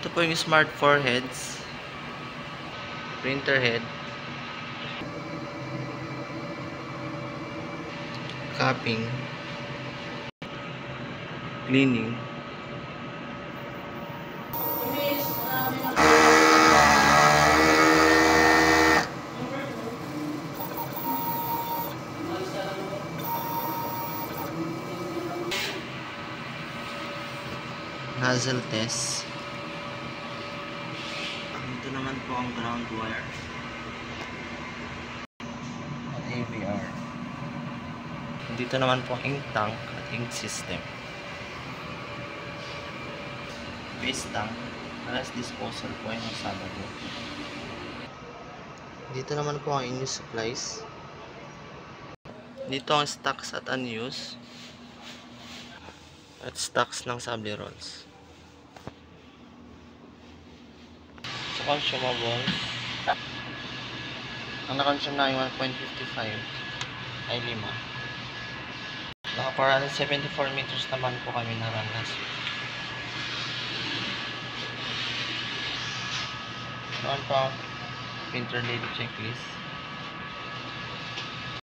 Ito po yung smart foreheads, printer head, cupping, cleaning, nozzle test. Dito naman po ang ground wire at AVR. Dito naman po ang ink tank at ink system. Base tank, last disposal po yung Sabado. Dito naman po ang inyong supplies. Dito ang stocks at unused at stocks ng Sable rolls. Sa consumables, ang na-consume namin 1.55 ay 5. Naka 474 meters naman po kami naranas. Noon po printer daily checklist.